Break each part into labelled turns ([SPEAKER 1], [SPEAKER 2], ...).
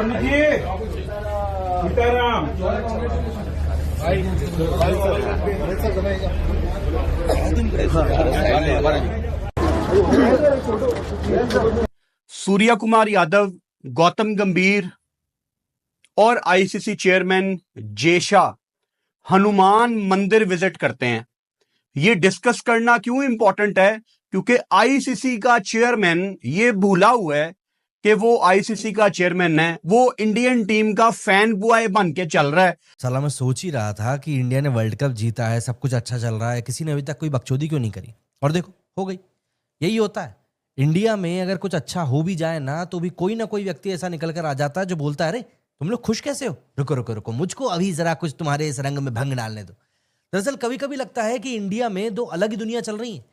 [SPEAKER 1] पंडित जी सीताराम।
[SPEAKER 2] सूर्या कुमार यादव, गौतम गंभीर और ICC chairman Jay Shah Hanuman मंदिर विजिट करते हैं। ये डिस्कस करना क्यों इंपॉर्टेंट है? क्योंकि आईसीसी का चेयरमैन ये भूला हुआ है कि वो आईसीसी का चेयरमैन है, वो इंडियन टीम का फैन बॉय बन के चल रहा है।
[SPEAKER 3] साला मैं सोच ही रहा था कि इंडिया ने वर्ल्ड कप जीता है, सब कुछ अच्छा चल रहा है, किसी ने अभी तक कोई बकचोदी क्यों नहीं करी, और देखो हो गई। यही होता है इंडिया में, अगर कुछ अच्छा हो भी जाए ना तो भी कोई ना कोई व्यक्ति ऐसा निकल कर आ जाता है जो बोलता है अरे तुम लोग खुश कैसे हो, रुको रुको रुको, मुझको अभी जरा कुछ तुम्हारे इस रंग में भंग डालने दो। दरअसल कभी कभी लगता है कि इंडिया में दो अलग ही दुनिया चल रही है।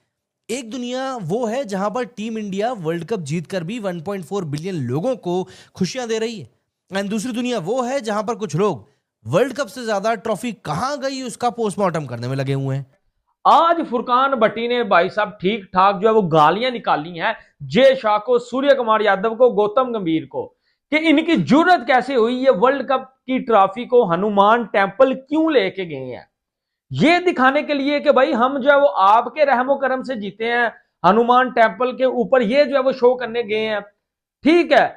[SPEAKER 3] एक दुनिया वो है जहां पर टीम इंडिया वर्ल्ड कप जीतकर भी 1.4 बिलियन लोगों को खुशियां दे रही है, एंड दूसरी दुनिया वो है जहां पर कुछ लोग वर्ल्ड कप से ज्यादा ट्रॉफी कहां गई उसका पोस्टमार्टम करने में लगे हुए हैं।
[SPEAKER 4] आज फुरकान भट्टी ने भाई साहब ठीक ठाक जो है वो गालियां निकाली हैं जय शाह को, सूर्य कुमार यादव को, गौतम गंभीर को, कि इनकी जरूरत कैसे हुई ये वर्ल्ड कप की ट्रॉफी को हनुमान टेम्पल क्यों लेके गए हैं। ये दिखाने के लिए कि भाई हम जो है वो आपके रहमो करम से जीते हैं, हनुमान टेम्पल के ऊपर ये जो है वो शो करने गए हैं। ठीक है,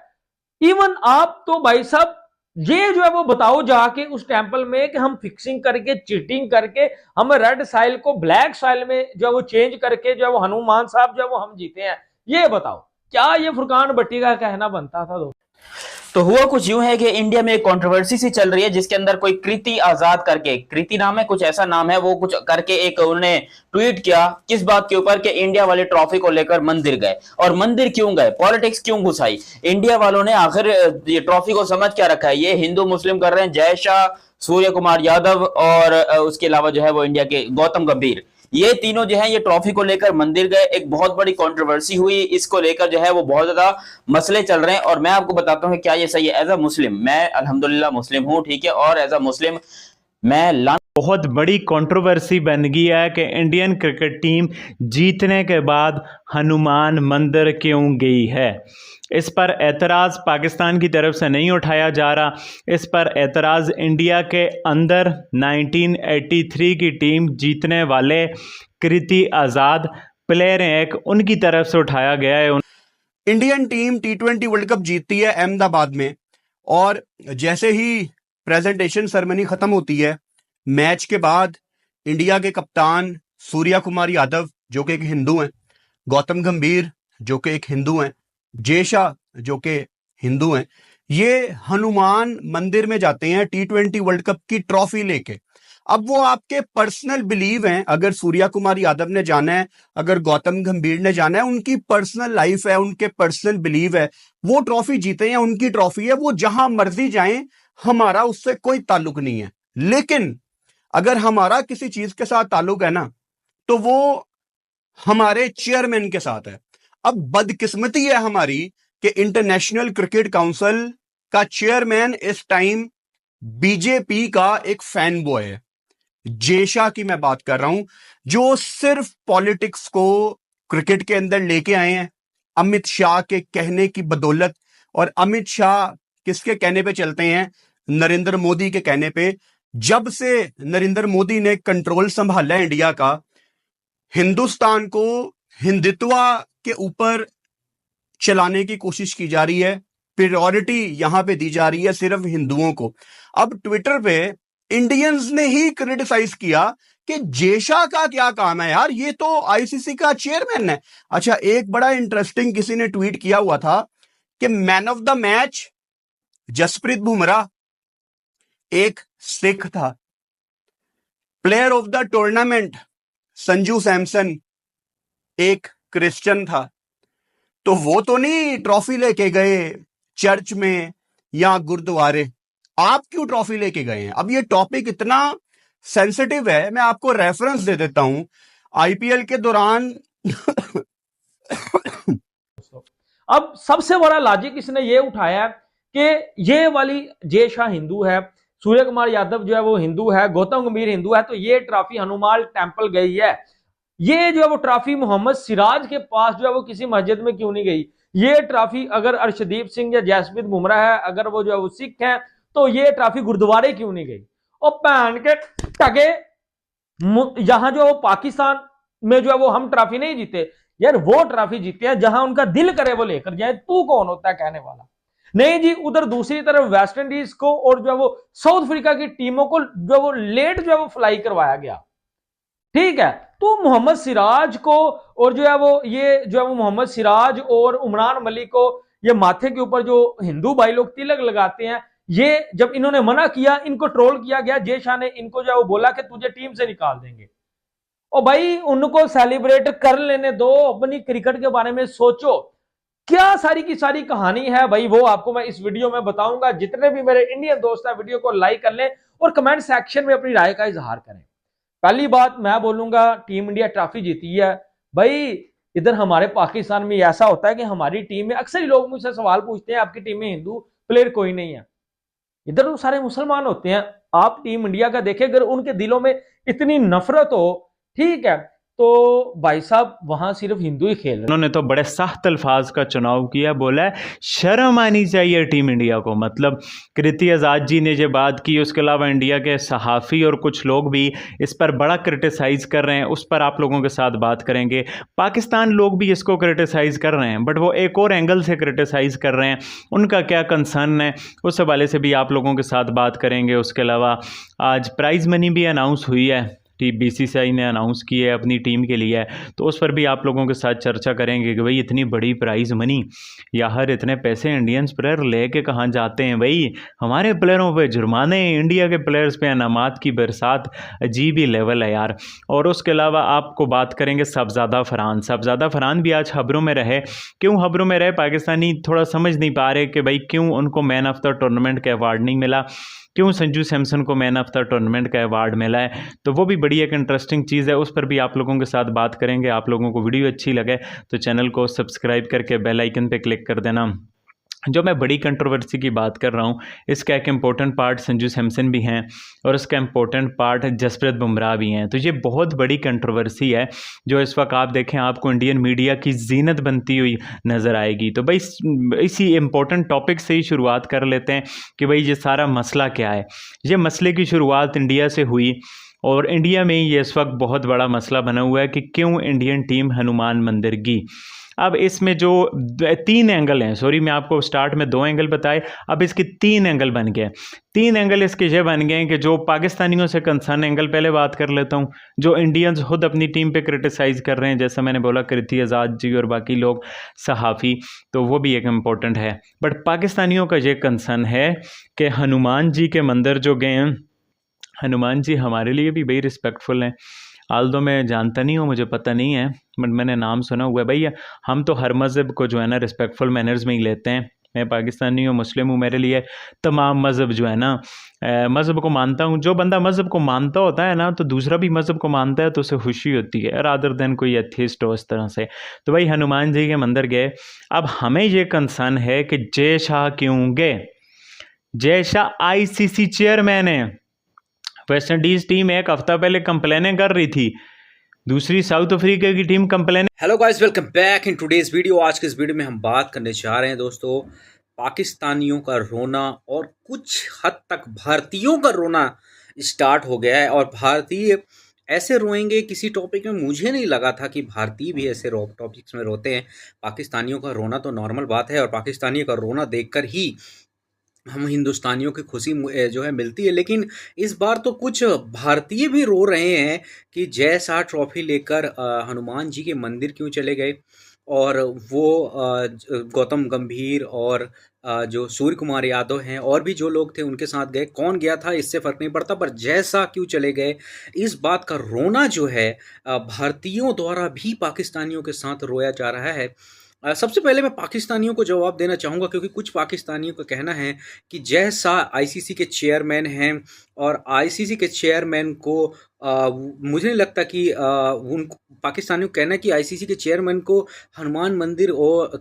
[SPEAKER 4] इवन आप तो भाई साहब ये जो है वो बताओ जाके उस टेम्पल में कि हम फिक्सिंग करके, चीटिंग करके, हम रेड साइल को ब्लैक साइल में जो है वो चेंज करके जो है वो हनुमान साहब जो है वो हम जीते हैं। ये बताओ क्या ये फुरकान भट्टी का कहना बनता था?
[SPEAKER 5] तो हुआ कुछ यूं है कि इंडिया में एक कंट्रोवर्सी सी चल रही है जिसके अंदर कोई कृति आजाद करके, कृति नाम है, कुछ ऐसा नाम है, वो कुछ करके एक उन्होंने ट्वीट किया किस बात के ऊपर कि इंडिया वाले ट्रॉफी को लेकर मंदिर गए। और मंदिर क्यों गए, पॉलिटिक्स क्यों घुसाई इंडिया वालों ने, आखिर ये ट्रॉफी को समझ क्या रखा है, ये हिंदू मुस्लिम कर रहे हैं, जय शाह, सूर्य कुमार यादव और उसके अलावा जो है वो इंडिया के गौतम गंभीर, ये तीनों जो है ये ट्रॉफी को लेकर मंदिर गए। एक बहुत बड़ी कंट्रोवर्सी हुई, इसको लेकर जो है वो बहुत ज्यादा मसले चल रहे हैं। और मैं आपको बताता हूं कि क्या ये सही है। एज अ मुस्लिम, मैं अल्हम्दुलिल्लाह मुस्लिम हूं, ठीक है, और एज अ मुस्लिम मैं
[SPEAKER 6] बहुत बड़ी कंट्रोवर्सी बन गई है कि इंडियन क्रिकेट टीम जीतने के बाद हनुमान मंदिर क्यों गई है। इस पर एतराज़ पाकिस्तान की तरफ से नहीं उठाया जा रहा, इस पर एतराज़ इंडिया के अंदर 1983 की टीम जीतने वाले कृति आज़ाद प्लेयर हैं एक, उनकी तरफ से उठाया गया है।
[SPEAKER 2] Indian team T20 world cup जीतती है अहमदाबाद में, और जैसे ही प्रेजेंटेशन सेरेमनी खत्म होती है, मैच के बाद इंडिया के कप्तान सूर्या कुमार यादव जो कि एक हिंदू हैं, गौतम गंभीर जो कि एक हिंदू हैं, जय शाह जो कि हिंदू हैं, ये हनुमान मंदिर में जाते हैं T20 वर्ल्ड कप की ट्रॉफी लेके। अब वो आपके पर्सनल बिलीव हैं, अगर सूर्या कुमार यादव ने जाना है, अगर गौतम गंभीर ने जाना है, उनकी पर्सनल लाइफ है, उनके पर्सनल बिलीव है, वो ट्रॉफी जीते हैं, उनकी ट्रॉफी है, वो जहां मर्जी जाएं, हमारा उससे कोई ताल्लुक नहीं है। लेकिन अगर हमारा किसी चीज के साथ ताल्लुक है ना, तो वो हमारे चेयरमैन के साथ है। अब बदकिस्मती है हमारी कि इंटरनेशनल क्रिकेट काउंसिल का चेयरमैन इस टाइम बीजेपी का एक फैन बॉय है। जय शाह की मैं बात कर रहा हूं, जो सिर्फ पॉलिटिक्स को क्रिकेट के अंदर लेके आए हैं अमित शाह के कहने की बदौलत। और अमित शाह किसके कहने पे चलते हैं? नरेंद्र मोदी के कहने पे। जब से नरेंद्र मोदी ने कंट्रोल संभाला इंडिया का, हिंदुस्तान को हिंदुत्व के ऊपर चलाने की कोशिश की जा रही है, प्रायोरिटी यहां पे दी जा रही है सिर्फ हिंदुओं को। अब ट्विटर पे इंडियंस ने ही क्रिटिसाइज किया कि जय शाह का क्या काम है यार, ये तो आईसीसी का चेयरमैन है। अच्छा, एक बड़ा इंटरेस्टिंग किसी ने ट्वीट किया हुआ था कि man of the match Jasprit Bumrah एक सिख था, player of the tournament Sanju Samson एक क्रिश्चियन था। तो वो तो नहीं ट्रॉफी लेके गए चर्च में या गुरुद्वारे, आप क्यों ट्रॉफी लेके गए हैं? अब ये टॉपिक इतना सेंसिटिव है, मैं आपको रेफरेंस दे देता हूं आईपीएल के दौरान।
[SPEAKER 4] अब सबसे बड़ा लॉजिक इसने ये उठाया कि ये वाली जय शाह हिंदू है, सूर्य कुमार यादव जो है वो हिंदू है, गौतम गंभीर हिंदू है, तो ये ट्रॉफी हनुमान टेम्पल गई है। ये जो है वो ट्रॉफी मोहम्मद सिराज के पास जो है वो किसी मस्जिद में क्यों नहीं गई? ये ट्रॉफी अगर अर्शदीप सिंह या जसप्रीत बुमराह है, अगर वो जो है वो सिख है, तो ये ट्रॉफी गुरुद्वारे क्यों नहीं गई? और भैन के टके, यहां जो वो पाकिस्तान में जो है वो हम ट्रॉफी नहीं जीते यार, वो ट्रॉफी जीते हैं जहां उनका दिल करे वो लेकर जाए। तू कौन होता है कहने वाला? नहीं जी, उधर दूसरी तरफ वेस्ट इंडीज को और जो है वो साउथ अफ्रीका की टीमों को जो वो लेट जो है वो फ्लाई करवाया गया, ठीक है। तो मोहम्मद सिराज को और जो है वो ये जो है वो मोहम्मद सिराज और उमरान मलिक को ये माथे के ऊपर जो हिंदू भाई लोग तिलक लगाते हैं, ये जब इन्होंने मना किया, इनको ट्रोल किया गया, जय शाह ने इनको जो है वो बोला कि तुझे टीम से निकाल देंगे। और भाई उनको सेलिब्रेट कर लेने दो, अपनी क्रिकेट के बारे में सोचो। क्या सारी की सारी कहानी है भाई, वो आपको मैं इस वीडियो में बताऊंगा। जितने भी मेरे इंडियन दोस्त हैं, वीडियो को लाइक कर लें और कमेंट सेक्शन में अपनी राय का इजहार करें। पहली बात मैं बोलूंगा, टीम इंडिया ट्रॉफी जीती है भाई। इधर हमारे पाकिस्तान में ऐसा होता है कि हमारी टीम में अक्सर ही लोग मुझसे सवाल पूछते हैं, आपकी टीम में हिंदू प्लेयर कोई नहीं है। इधर तो सारे मुसलमान होते हैं। आप टीम इंडिया का देखें, अगर उनके दिलों में इतनी नफरत हो, ठीक है, तो भाई साहब वहां सिर्फ हिंदू ही खेल रहे हैं।
[SPEAKER 6] उन्होंने तो बड़े सख्त अल्फाज का चुनाव किया, बोला है शर्म आनी चाहिए टीम इंडिया को। मतलब कृति आज़ाद जी ने ये बात की, उसके अलावा इंडिया के सहाफ़ी और कुछ लोग भी इस पर बड़ा क्रिटिसाइज़ कर रहे हैं। उस पर आप लोगों के साथ बात करेंगे। पाकिस्तान लोग भी इसको क्रिटिसाइज़ कर रहे हैं, बट वो एक और एंगल से क्रिटिसाइज़ कर रहे हैं, उनका क्या कंसर्न है उस हवाले से भी आप लोगों के साथ बात करेंगे। उसके अलावा आज प्राइज़ मनी भी अनाउंस हुई है, BCCI ने अनाउंस की है अपनी टीम के लिए, तो उस पर भी आप लोगों के साथ चर्चा करेंगे कि भाई इतनी बड़ी प्राइज़ मनी या हर इतने पैसे इंडियंस प्लेयर लेके कहाँ जाते हैं। भाई हमारे प्लेयरों पे जुर्माने, इंडिया के प्लेयर्स पे इनामात की बरसात, अजीब ही लेवल है यार। और उसके अलावा आपको बात करेंगे साहबजादा फरहान। साहबजादा फरहान भी आज खबरों में रहे। क्यों खबरों में रहे? पाकिस्तानी थोड़ा समझ नहीं पा रहे कि भाई क्यों उनको मैन ऑफ द टूर्नामेंट का अवार्ड नहीं मिला, क्यों संजू सैमसन को मैन ऑफ द टूर्नामेंट का अवार्ड मिला है। तो वो भी बड़ी एक इंटरेस्टिंग चीज़ है, उस पर भी आप लोगों के साथ बात करेंगे। आप लोगों को वीडियो अच्छी लगे तो चैनल को सब्सक्राइब करके बेल आइकन पे क्लिक कर देना। जो मैं बड़ी कंट्रोवर्सी की बात कर रहा हूँ, इसका एक इम्पोर्टेंट पार्ट संजू सैमसन भी हैं और इसका इम्पोर्टेंट पार्ट जसप्रीत बुमराह भी हैं। तो ये बहुत बड़ी कंट्रोवर्सी है जो इस वक्त आप देखें आपको इंडियन मीडिया की जीनत बनती हुई नज़र आएगी। तो भाई इसी इम्पोर्टेंट टॉपिक से ही शुरुआत कर लेते हैं कि भाई ये सारा मसला क्या है। ये मसले की शुरुआत इंडिया से हुई और इंडिया में ये इस वक्त बहुत बड़ा मसला बना हुआ है कि क्यों इंडियन टीम हनुमान मंदिर गई। अब इसमें जो 3 एंगल हैं, सॉरी मैं आपको स्टार्ट में 2 एंगल बताए, अब इसके 3 एंगल बन गए। 3 एंगल इसके ये बन गए कि जो पाकिस्तानियों से कंसर्न एंगल पहले बात कर लेता हूँ, जो इंडियंस खुद अपनी टीम पे क्रिटिसाइज़ कर रहे हैं, जैसा मैंने बोला कृति आज़ाद जी और बाकी लोग सहाफ़ी, तो वो भी एक इम्पोर्टेंट है। बट पाकिस्तानियों का ये कंसर्न है कि हनुमान जी के मंदिर जो गए हैं, हनुमान जी हमारे लिए भी बड़ी रिस्पेक्टफुल हैं। आल्दो मैं जानता नहीं हूँ, मुझे पता नहीं है, बट मैंने नाम सुना हुआ है। भैया हम तो हर मज़हब को जो है ना रिस्पेक्टफुल मैनर्स में ही लेते हैं। मैं पाकिस्तानी हूँ, मुस्लिम हूँ, मेरे लिए तमाम मज़हब जो है ना, मज़हब को मानता हूँ। जो बंदा मज़हब को मानता होता है ना, तो दूसरा भी मज़हब को मानता है तो उसे खुशी होती है, रादर देन कोई एथिस्ट हो इस तरह से। तो भाई हनुमान जी के मंदिर गए। अब हमें ये कंसर्न है कि जय शाह क्यों गए। जय शाह ICC चेयरमैन है। वेस्ट इंडीज टीम एक हफ्ता पहले कंप्लेनें कर रही थी, दूसरी साउथ अफ्रीका की team complain.
[SPEAKER 1] Hello guys, welcome back in today's video. आज के इस वीडियो में हम बात करने जा रहे हैं दोस्तों पाकिस्तानियों का रोना और कुछ हद तक भारतीयों का रोना स्टार्ट हो गया है। और भारतीय ऐसे रोएंगे किसी टॉपिक में, मुझे नहीं लगा था कि भारतीय भी ऐसे टॉपिक्स में रोते हैं। पाकिस्तानियों का रोना तो नॉर्मल बात है और पाकिस्तानियों का रोना देखकर ही हम हिंदुस्तानियों की खुशी जो है मिलती है। लेकिन इस बार तो कुछ भारतीय भी रो रहे हैं कि जय शाह ट्रॉफी लेकर हनुमान जी के मंदिर क्यों चले गए। और वो गौतम गंभीर और जो सूर्य कुमार यादव हैं और भी जो लोग थे उनके साथ गए। कौन गया था इससे फ़र्क नहीं पड़ता, पर जय शाह क्यों चले गए, इस बात का रोना जो है भारतीयों द्वारा भी पाकिस्तानियों के साथ रोया जा रहा है। सबसे पहले मैं पाकिस्तानियों को जवाब देना चाहूँगा, क्योंकि कुछ पाकिस्तानियों का कहना है कि जय शाह ICC के चेयरमैन हैं और ICC के चेयरमैन को मुझे नहीं लगता कि उन पाकिस्तानियों का कहना है कि ICC के चेयरमैन को हनुमान मंदिर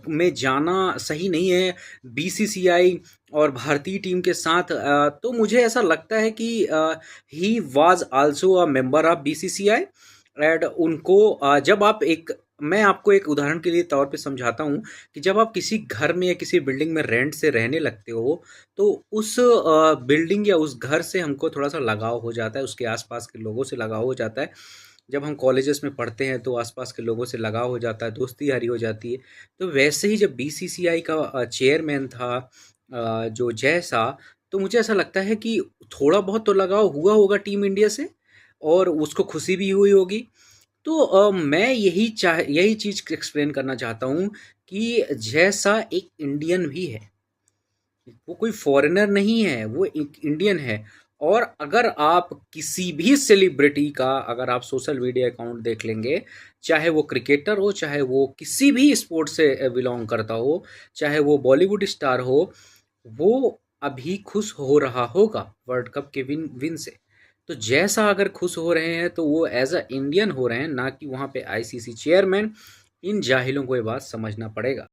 [SPEAKER 1] में जाना सही नहीं है BCCI और भारतीय टीम के साथ। तो मुझे ऐसा लगता है कि he was also a member of BCCI। And उनको जब आप एक मैं आपको एक उदाहरण के लिए तौर पे समझाता हूँ कि जब आप किसी घर में या किसी बिल्डिंग में रेंट से रहने लगते हो, तो उस बिल्डिंग या उस घर से हमको थोड़ा-सा लगाव हो जाता है, उसके आस-पास के लोगों से लगाव हो जाता है। जब हम कॉलेजेस में पढ़ते हैं तो आस-पास के लोगों से लगाव हो जाता है, दोस्ती यारी हो जाती है। तो वैसे ही जब बीसीसीआई का चेयरमैन था जो जय शाह, तो मुझे ऐसा लगता है कि थोड़ा बहुत तो लगाव हुआ होगा टीम इंडिया से और उसको खुशी भी हुई होगी। तो मैं यही चीज़ एक्सप्लेन करना चाहता हूँ कि जय शाह एक इंडियन भी है। वो कोई फॉरेनर नहीं है, वो एक इंडियन है। और अगर आप किसी भी सेलिब्रिटी का अगर आप सोशल मीडिया अकाउंट देख लेंगे, चाहे वो क्रिकेटर हो, चाहे वो किसी भी स्पोर्ट से बिलॉन्ग करता हो, चाहे वो बॉलीवुड स्टार हो, वो अभी खुश हो रहा होगा वर्ल्ड कप के विन से। तो जैसा अगर खुश हो रहे हैं तो वो एज अ इंडियन हो रहे हैं, ना कि वहाँ पे आईसीसी चेयरमैन। इन जाहिलों को ये बात समझना पड़ेगा।